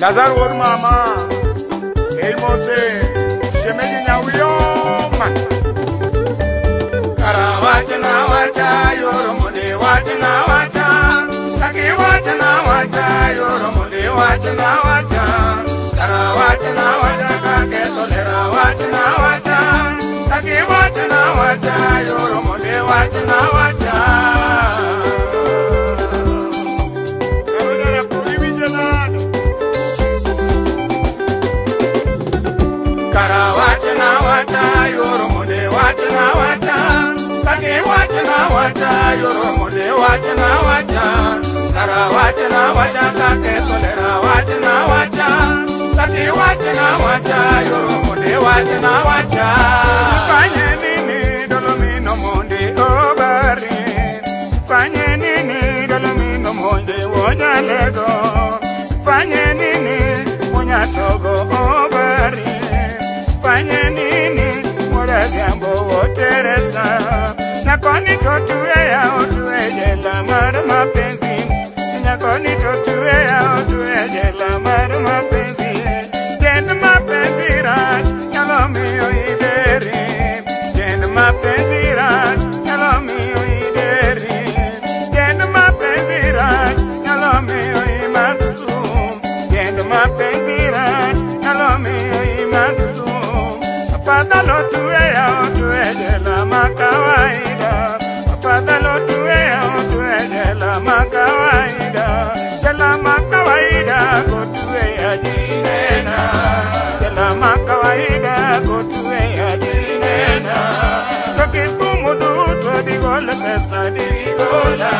Lazaro or mama Mose Shemegi Nyawiyoma Karawacha na wacha Yoromode wacha na wacha Taki wacha na wacha Yoromode wacha na wacha Karawacha na wacha Kake tolera wacha na wacha Taki wacha na wacha Yoromode wacha na wacha Karawacha na wacha Yoromode wacha na wacha Taki wacha na wacha Yoromode wacha na wacha Karawacha na wacha Kake tolera wacha na wacha Taki wacha na wacha Yoromode wacha na wacha Fanye nini dolomino monde obari Fanye nini dolomino monde wonyalego Fanye nini wonyatogo obari Fanye nini mora gambo woteresa Nakoni totuwe ya otuwe jela mara mapenzi Nakoni totuwe ya otuwe jela mara mapenzi Jenda mapenzi raj Yalomi oideri Jenda mapenzi raj Yalomi oideri Jenda mapenzi raj Yalomi oimagsum Jenda mapenzi raj Yalomi oimagsum Afadhalo tuwe ya otuwe jela makawaida Afadhalo tuwe ya otuwe jela makawaida Jela makawaida kotuwe ya jinena Jela makawaida kotuwe ya jinena Kisumu duto digole pesa digola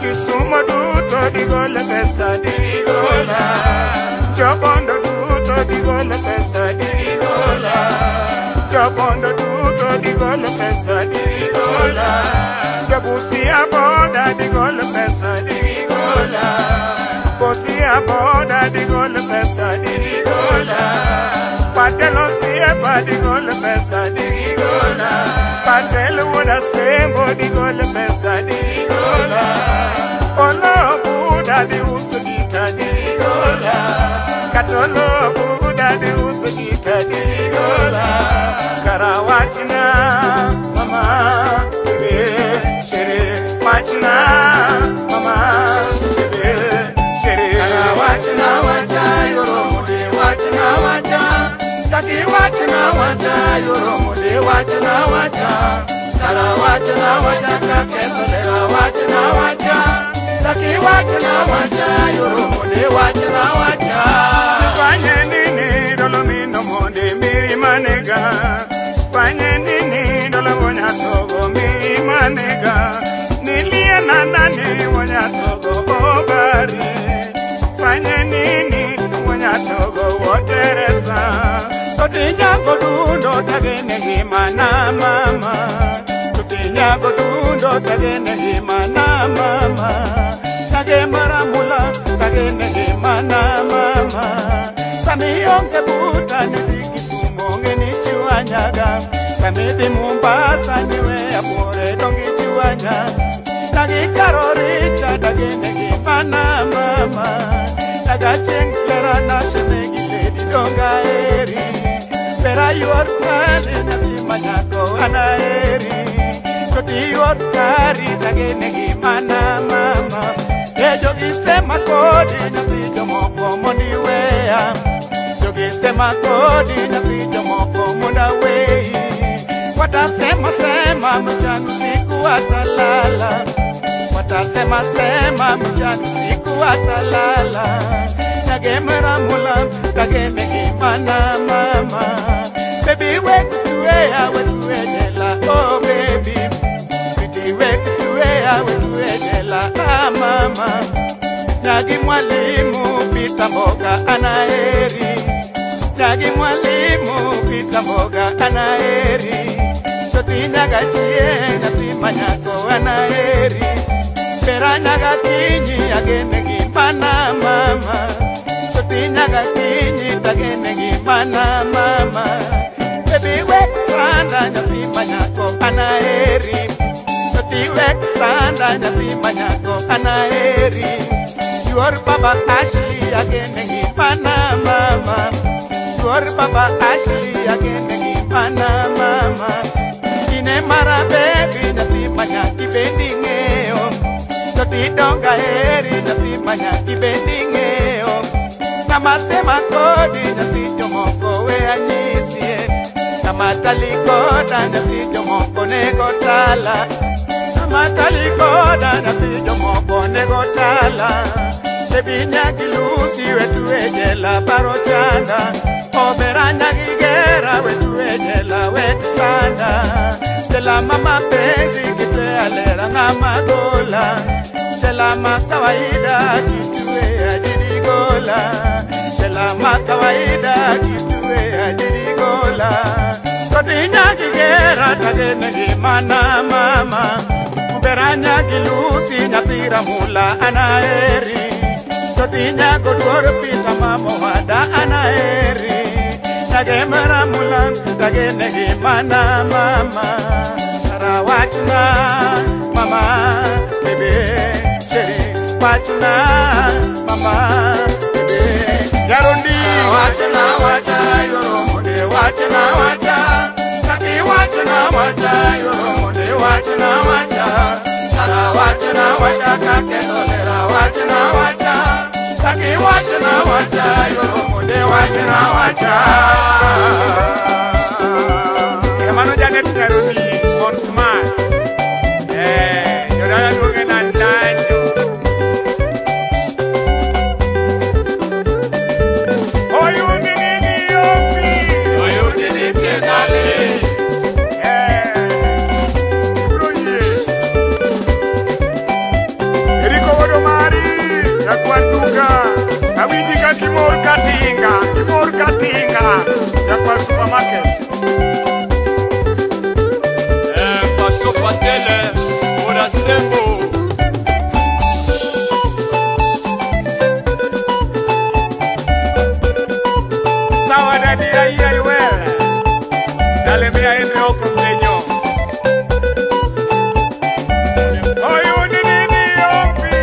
Kisumu duto digole pesa digola Jobondo duto digole pesa digola Jobondo duto digole pesa digola Jabusia boda digole pesa digola Bosia boda digole pesa digola Patelo siapa digole pesa digola Patelo wona sembo digole pesa digola Olo buda di usugita digola Katolo buda di usugita digola Karawachina mama bebe shere Wachina mama bebe shere Karawachina wacha Yoromode wachina wacha Taki wachina wacha Yoromode wachina wacha Karawachina wacha Kake tolera wachina wacha Taki wachina wacha Yoromode wachina wacha Fanye nini dolomino monde miri manega Fanye nini dolomonya togo miri manega Nilie nani wonya togo obari Fanye nini wonya togo woteresa Totinya godundo tagene gimana mama Totinya godundo tagene gimana mama Tage maramula tagene gimana mama Samiyonge buta nidikisumo ngeni chiwanyaga Samiti Mombasa niwe apore dongi chiwanya Tagi karoricha tagene gimana mama Taga chenglera na shemegi lady donga eri Pera yor kale na bimanyako ana eri Toti yor kari tagene gimana mama Ejo gisema kodi na bijo moko moniwea Jogisema kodi na bijo moko monawei Watasema sema mchana siku watalala Watasema sema mchana siku watalala Nagemera mula kageme gimana mama Baby wekutuwea wetuwejela oh baby Sweetie wekutuwea wetuwejela ah mama Nyagi mwalimu pita mboga anaeri Nyagi mwalimu pita mboga anaeri Soti nyaga chie nyati manyako anaeri Pera nyaga kinyi agene gimana mama Soti nyaga kinyi tagene gimana mama Baby wek sanda nyati manyako anaeri Soti wek sanda nyati manyako anaeri Your Baba Ashley again. gimana mama. Duor Papa Ashley agene gimana mama. Ine mara baby nyathi manyaki bendi ng'eyo. Toti donga eri nyathi manyaki bendi ng'eyo. Namasema kodi nyathi jomoko we anyisie. Namatali koda nyathi jomoko nego tala. Namatali koda nyathi jomoko nego tala. Tebinya gilusi wetu ejela baro chanda. Oberanya gigera wetu ejela wetisanda. Tela mama penzi kitwe alera ngama gola. Tela makawaida kitwe ajirigola. Tela makawaida kitwe ajirigola. Todinya gigera tagene gimana mama. Uberanya gilusi nyapira mula anaeri. Todinya goduor pita mama wada anaeri. Nagemera mulan tagene gimana mama. Sarawachna mama bebe cheri wachna mama bebe yarundi wachna wacha yoromode wachna wacha taki wachna wacha yoromode wachna wacha sarawachna wacha kakenolera wachna wacha taki wachna wacha yoromode wachna wacha. Hermano Janet Karuni on smart. Yo dada duge na daño. Oyundi ni yopi. Oyundi ni piedale. Broye. Eriko Wodomari ya kwanduka. Awiji ka kimor katinga ya kwa supermarket. Patele, ora sembo. Sawa dadi ya iwele. Salemia ene oko mtenyo. Oyundi nini yopi.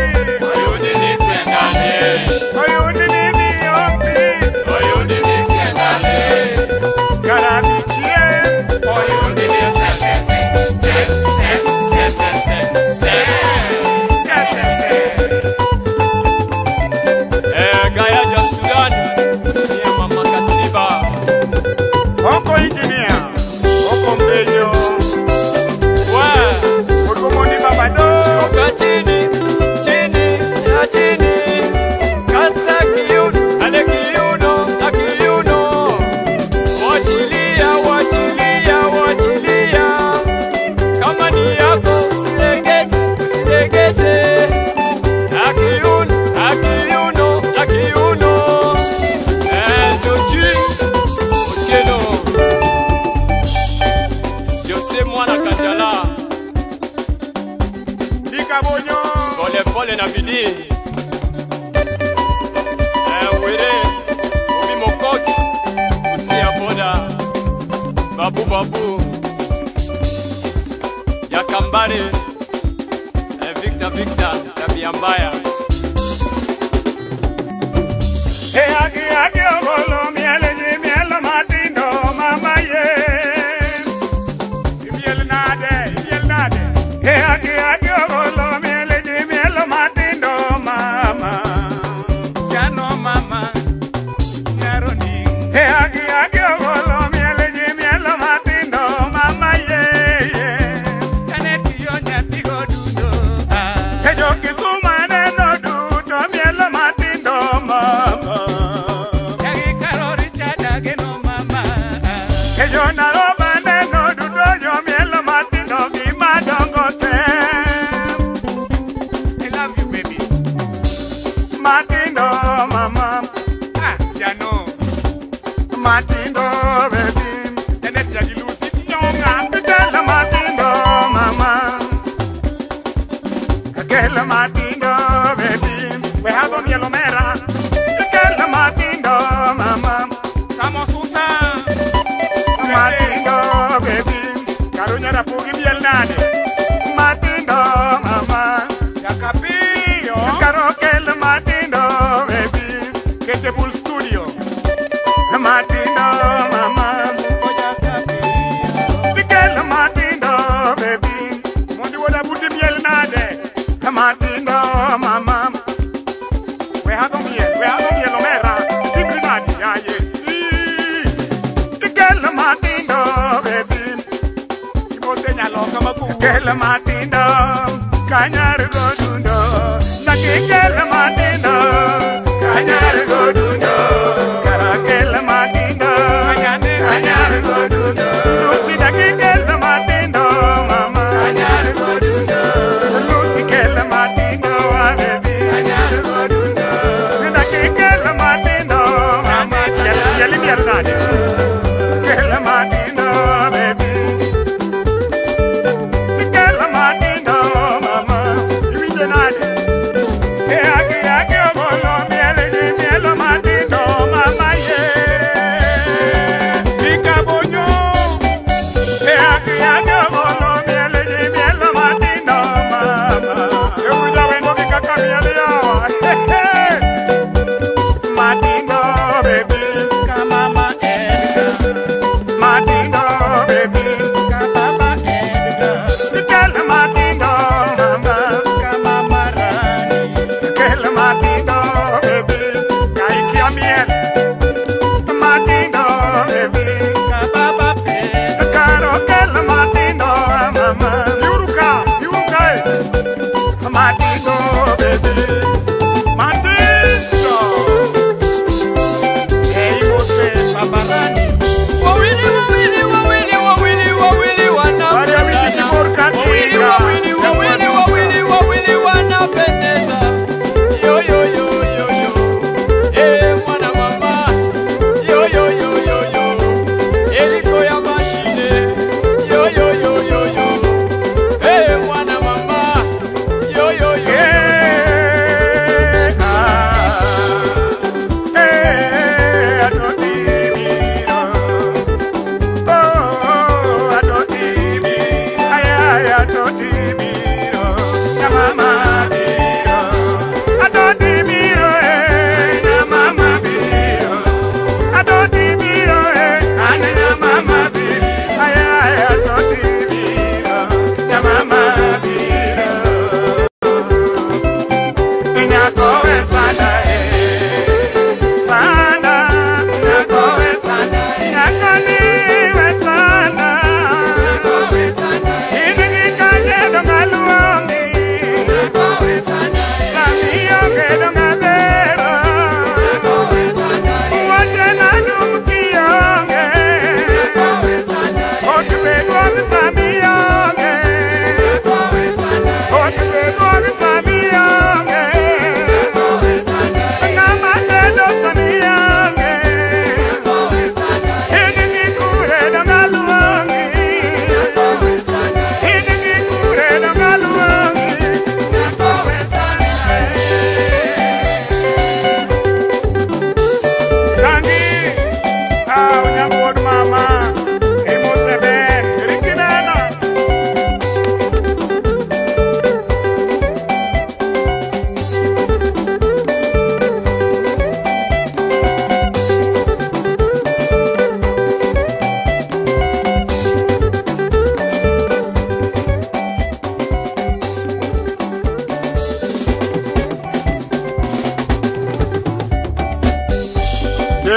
Oyundi ni piedale. Oyundi nini yopi. Oyundi ni piedale. Karabichie. Oyundi ni se. Gaya ja Sudan, ni mama katiba. Oko engineer, oko mbenyo. Wa, Odomoni babado. shuka chini, ya chini. Kata kiuno, ale kiuno, na kiuno. Wachilia. Kama ni yako, usilegeze. Na kiuno. Joji, Otieno. Jose mwana Kanjala. Likabonyo. Pole na bidii. Were, Obi Mokot, Usia Boda, Babu, Yakambare, Victor, tabia mbaya. Agi ogolo miele matindo mama ye. Miele nade. Agi ogolo miele matindo mama. Chano mama nyaroni. Agi ogolo miele matindo mama ye. Kaneti yo nyati godudo. Kejo kisuma neno dudo miele matindo mama. Yagi karori chada geno mama. Kejo naroba neno dudo yo miele matindo gimadongo te. I love you baby. Matindo mama. Ya no. Matindo baby. Janet Jagilusi nyonga. Bitela matindo mama. Kela matindo baby. We have on yellow mera. Kela matindo mama. Samo susa. Matindo baby. Karunya rapugi biel nade. Matindo mama. Yakapio. Karo kela matindo baby. Kete bulls miel, we amo miel omera, timri nadi yaye. Ikel matindo, baby. Imose nyaloka maku. Ikel matindo, kanyar godundo. Nakikel matindo, kanyar godundo. Karakel matindo, kanyar godundo. Lucy nakikel matindo, mama. Kanyar godundo. Lucy kel matindo, baby. Kanyar godundo. Nakikel matindo, mama. Yali miel nadi. Kel matindo, baby. Kel matindo, mama. Iwinje nadi. Ake ogolo miel matindo, mama ye. Ikabonyo. Ake ogolo miel matindo, mama. Ewuja wendo kikaka miel yawa. Matindo, baby, kamama Edgar. Matindo, baby, kamama Edgar. Ikel matindo, mama, kamama Rani. Ikel matindo, baby, kaikia miel. Matindo, baby, kamama Edgar. Karo kel matindo, mama. Yuruka, matindo, baby, matindo. Hey, Mose, Babarani. Wawili, wawili, wawili, wawili, wawili wanapendeza. Wawili, wawili, wawili, wawili, wawili wanapendeza. Yo, yo, yo, yo, yo. Mwana mama. Yo, yo, yo, yo, yo. Eliko ya mashine. Yo, yo, yo, yo, yo. Mwana mama. Yo, yo, yo.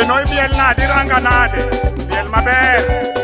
Noi biel nadi ranga nade, biel maber.